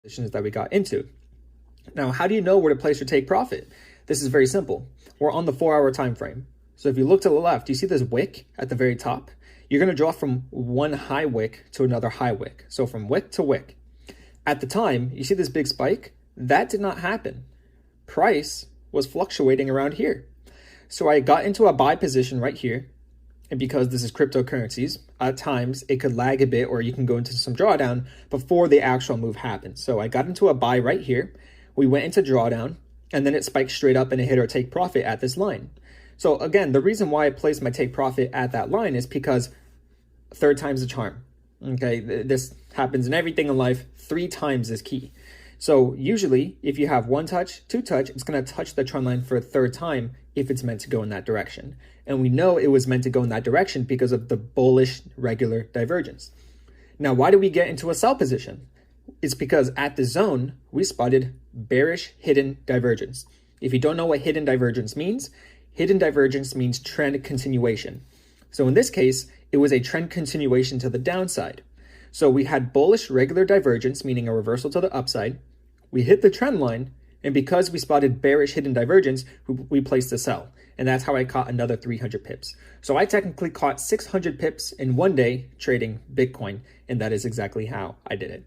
positions that we got into. Now, how do you know where to place your take profit? This is very simple. We're on the 4-hour time frame. So if you look to the left, you see this wick at the very top? You're going to draw from one high wick to another high wick. So from wick to wick. At the time, you see this big spike? That did not happen. Price was fluctuating around here. So I got into a buy position right here. And because this is cryptocurrencies, at times it could lag a bit or you can go into some drawdown before the actual move happens. So I got into a buy right here. We went into drawdown and then it spiked straight up and it hit our take profit at this line. So again, the reason why I placed my take profit at that line is because third time's the charm. Okay, this happens in everything in life. 3 times is key. So usually if you have 1 touch, 2 touch, it's going to touch the trend line for a 3rd time if it's meant to go in that direction. And we know it was meant to go in that direction because of the bullish regular divergence. Now, why do we get into a sell position? It's because at the zone, we spotted bearish hidden divergence. If you don't know what hidden divergence means trend continuation. So in this case, it was a trend continuation to the downside. So we had bullish regular divergence, meaning a reversal to the upside. We hit the trend line, and because we spotted bearish hidden divergence, we placed a sell. And that's how I caught another 300 pips. So I technically caught 600 pips in one day trading Bitcoin, and that is exactly how I did it.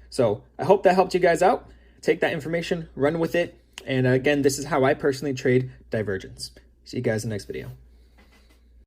So I hope that helped you guys out. Take that information, run with it. And again, this is how I personally trade divergence. See you guys in the next video.